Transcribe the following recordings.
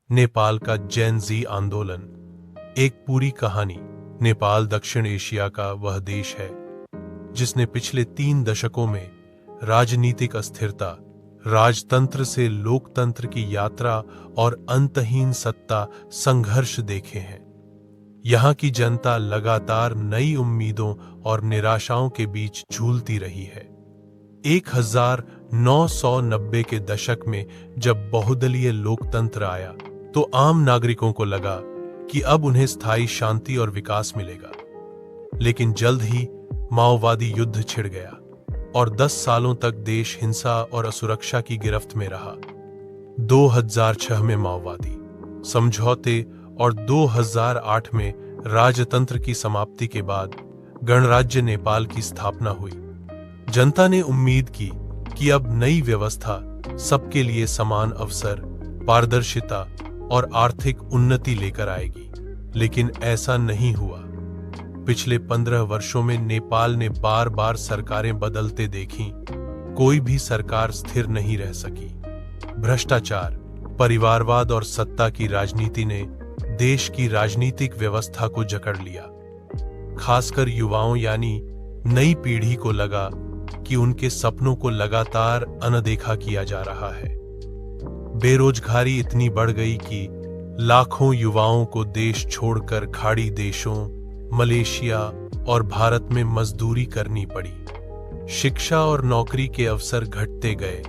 नेपाल का जेन जी आंदोलन एक पूरी कहानी। नेपाल दक्षिण एशिया का वह देश है जिसने पिछले 3 दशकों में राजनीतिक अस्थिरता, राजतंत्र से लोकतंत्र की यात्रा और अंतहीन सत्ता संघर्ष देखे हैं। यहाँ की जनता लगातार नई उम्मीदों और निराशाओं के बीच झूलती रही है। 1990 के दशक में जब बहुदलीय लोकतंत्र आया तो आम नागरिकों को लगा कि अब उन्हें स्थायी शांति और विकास मिलेगा। लेकिन जल्द ही माओवादी युद्ध छिड़ गया और 10 सालों तक देश हिंसा और असुरक्षा की गिरफ्त में रहा। 2006 में माओवादी समझौते और 2008 में राजतंत्र की समाप्ति के बाद गणराज्य नेपाल की स्थापना हुई। जनता ने उम्मीद की कि अब नई व्यवस्था सबके लिए समान अवसर, पारदर्शिता और आर्थिक उन्नति लेकर आएगी, लेकिन ऐसा नहीं हुआ। पिछले 15 वर्षों में नेपाल ने बार बार सरकारें बदलते देखी, कोई भी सरकार स्थिर नहीं रह सकी। भ्रष्टाचार, परिवारवाद और सत्ता की राजनीति ने देश की राजनीतिक व्यवस्था को जकड़ लिया। खासकर युवाओं यानी नई पीढ़ी को लगा कि उनके सपनों को लगातार अनदेखा किया जा रहा है। बेरोजगारी इतनी बढ़ गई कि लाखों युवाओं को देश छोड़कर खाड़ी देशों, मलेशिया और भारत में मजदूरी करनी पड़ी। शिक्षा और नौकरी के अवसर घटते गए,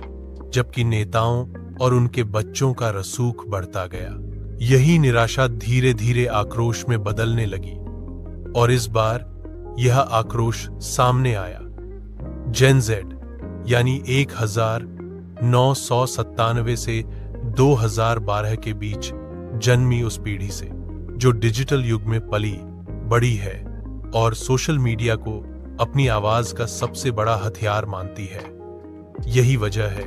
जबकि नेताओं और उनके बच्चों का रसूख बढ़ता गया। यही निराशा धीरे धीरे आक्रोश में बदलने लगी और इस बार यह आक्रोश सामने आया। जेन जेड यानी 1997 से 2012 के बीच जन्मी उस पीढ़ी से जो डिजिटल युग में पली बड़ी है और सोशल मीडिया को अपनी आवाज का सबसे बड़ा हथियार मानती है। यही वजह है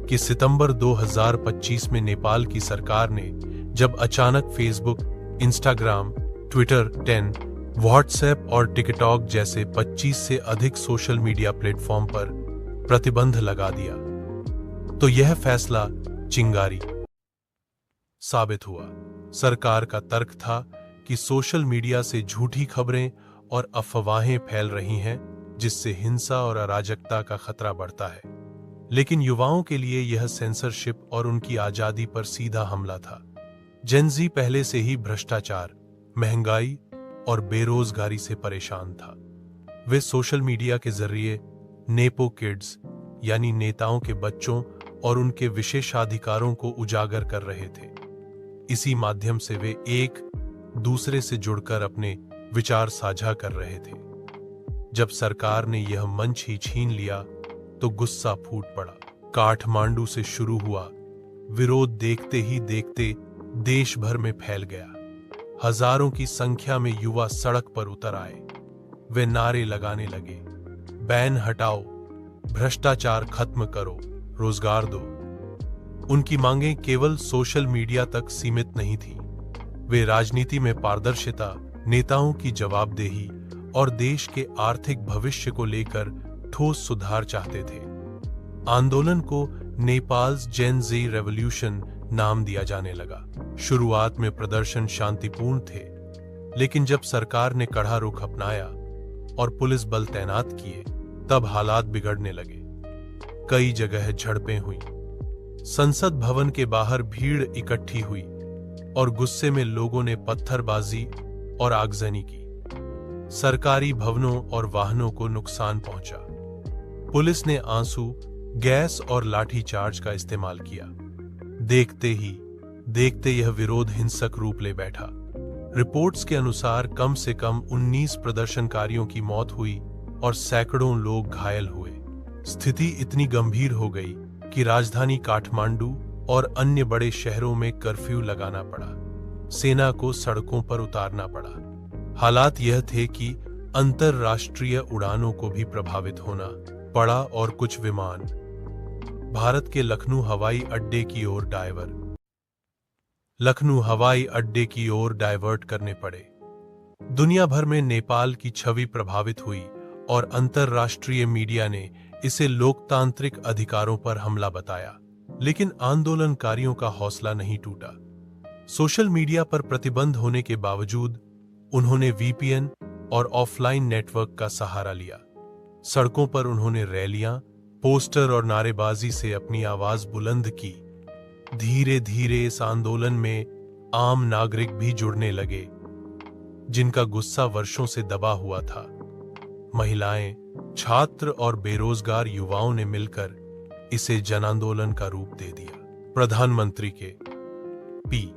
कि सितंबर 2025 में नेपाल की सरकार ने जब अचानक फेसबुक, इंस्टाग्राम, ट्विटर, 10, व्हाट्सएप और टिकटॉक जैसे 25 से अधिक सोशल मीडिया प्लेटफॉर्म पर प्रतिबंध लगा दिया, तो यह फैसला चिंगारी साबित हुआ। सरकार का तर्क था कि सोशल मीडिया से झूठी खबरें और अफवाहें फैल रही हैं, जिससे हिंसा और अराजकता का खतरा बढ़ता है। लेकिन युवाओं के लिए यह सेंसरशिप और उनकी आजादी पर सीधा हमला था। जेन जी पहले से ही भ्रष्टाचार, महंगाई और बेरोजगारी से परेशान था। वे सोशल मीडिया के जरिए नेपो किड्स यानी नेताओं के बच्चों और उनके विशेषाधिकारों को उजागर कर रहे थे। इसी माध्यम से वे एक दूसरे से जुड़कर अपने विचार साझा कर रहे थे। जब सरकार ने यह मंच ही छीन लिया तो गुस्सा फूट पड़ा। काठमांडू से शुरू हुआ विरोध देखते ही देखते देश भर में फैल गया। हजारों की संख्या में युवा सड़क पर उतर आए। वे नारे लगाने लगे, बैन हटाओ, भ्रष्टाचार खत्म करो, रोजगार दो। उनकी मांगें केवल सोशल मीडिया तक सीमित नहीं थीं। वे राजनीति में पारदर्शिता, नेताओं की जवाबदेही और देश के आर्थिक भविष्य को लेकर ठोस सुधार चाहते थे। आंदोलन को नेपाल्स जेन जी रेवोल्यूशन नाम दिया जाने लगा। शुरुआत में प्रदर्शन शांतिपूर्ण थे, लेकिन जब सरकार ने कड़ा रुख अपनाया और पुलिस बल तैनात किए, तब हालात बिगड़ने लगे। कई जगह झड़पें हुई, संसद भवन के बाहर भीड़ इकट्ठी हुई और गुस्से में लोगों ने पत्थरबाजी और आगजनी की। सरकारी भवनों और वाहनों को नुकसान पहुंचा। पुलिस ने आंसू, गैस और लाठीचार्ज का इस्तेमाल किया। देखते ही देखते यह विरोध हिंसक रूप ले बैठा। रिपोर्ट्स के अनुसार कम से कम 19 प्रदर्शनकारियों की मौत हुई और सैकड़ों लोग घायल हुए। स्थिति इतनी गंभीर हो गई कि राजधानी काठमांडू और अन्य बड़े शहरों में कर्फ्यू लगाना पड़ा। सेना को सड़कों पर उतारना पड़ा। हालात यह थे कि अंतरराष्ट्रीय उड़ानों को भी प्रभावित होना पड़ा और कुछ विमान भारत के लखनऊ हवाई अड्डे की ओर डाइवर्ट करने पड़े। दुनिया भर में नेपाल की छवि प्रभावित हुई और अंतरराष्ट्रीय मीडिया ने इसे लोकतांत्रिक अधिकारों पर हमला बताया। लेकिन आंदोलनकारियों का हौसला नहीं टूटा। सोशल मीडिया पर प्रतिबंध होने के बावजूद उन्होंने वीपीएन और ऑफलाइन नेटवर्क का सहारा लिया। सड़कों पर उन्होंने रैलियां, पोस्टर और नारेबाजी से अपनी आवाज बुलंद की। धीरे धीरे इस आंदोलन में आम नागरिक भी जुड़ने लगे, जिनका गुस्सा वर्षों से दबा हुआ था। महिलाएं, छात्र और बेरोजगार युवाओं ने मिलकर इसे जन आंदोलन का रूप दे दिया। प्रधानमंत्री के पी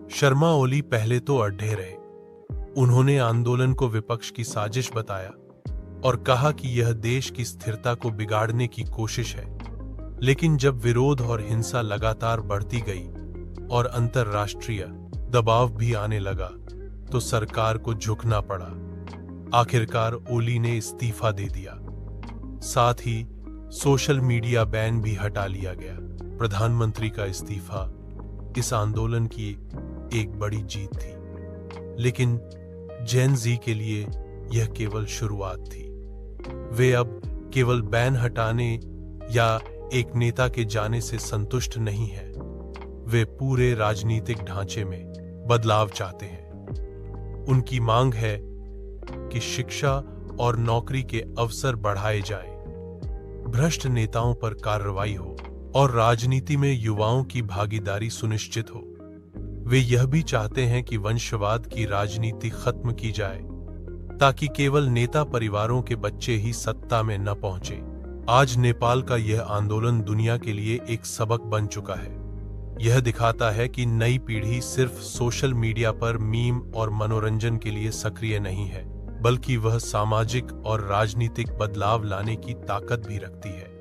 शर्मा ओली पहले तो अड्ढे रहे। उन्होंने आंदोलन को विपक्ष की साजिश बताया और कहा कि यह देश की स्थिरता को बिगाड़ने की कोशिश है। लेकिन जब विरोध और हिंसा लगातार बढ़ती गई और अंतर्राष्ट्रीय दबाव भी आने लगा, तो सरकार को झुकना पड़ा। आखिरकार ओली ने इस्तीफा दे दिया। साथ ही सोशल मीडिया बैन भी हटा लिया गया। प्रधानमंत्री का इस्तीफा इस आंदोलन की एक बड़ी जीत थी, लेकिन जेन ज़ी के लिए यह केवल शुरुआत थी। वे अब केवल बैन हटाने या एक नेता के जाने से संतुष्ट नहीं हैं। वे पूरे राजनीतिक ढांचे में बदलाव चाहते हैं। उनकी मांग है कि शिक्षा और नौकरी के अवसर बढ़ाए जाएं, भ्रष्ट नेताओं पर कार्रवाई हो और राजनीति में युवाओं की भागीदारी सुनिश्चित हो। वे यह भी चाहते हैं कि वंशवाद की राजनीति खत्म की जाए, ताकि केवल नेता परिवारों के बच्चे ही सत्ता में न पहुंचे। आज नेपाल का यह आंदोलन दुनिया के लिए एक सबक बन चुका है। यह दिखाता है कि नई पीढ़ी सिर्फ सोशल मीडिया पर मीम और मनोरंजन के लिए सक्रिय नहीं है, बल्कि वह सामाजिक और राजनीतिक बदलाव लाने की ताकत भी रखती है।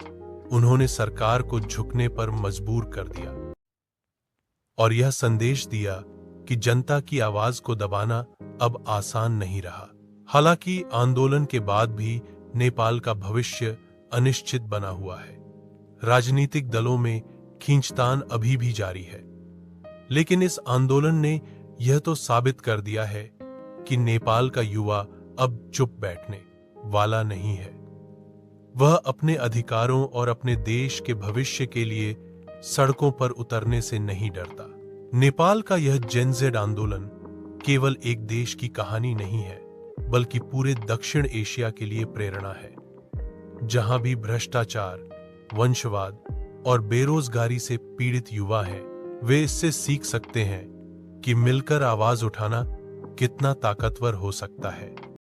उन्होंने सरकार को झुकने पर मजबूर कर दिया और यह संदेश दिया कि जनता की आवाज को दबाना अब आसान नहीं रहा। हालांकि आंदोलन के बाद भी नेपाल का भविष्य अनिश्चित बना हुआ है। राजनीतिक दलों में खींचतान अभी भी जारी है, लेकिन इस आंदोलन ने यह तो साबित कर दिया है कि नेपाल का युवा अब चुप बैठने वाला नहीं है। वह अपने अधिकारों और अपने देश के भविष्य के लिए सड़कों पर उतरने से नहीं डरता। नेपाल का यह जेन ज़ेड आंदोलन केवल एक देश की कहानी नहीं है, बल्कि पूरे दक्षिण एशिया के लिए प्रेरणा है। जहां भी भ्रष्टाचार, वंशवाद और बेरोजगारी से पीड़ित युवा हैं, वे इससे सीख सकते हैं कि मिलकर आवाज उठाना कितना ताकतवर हो सकता है।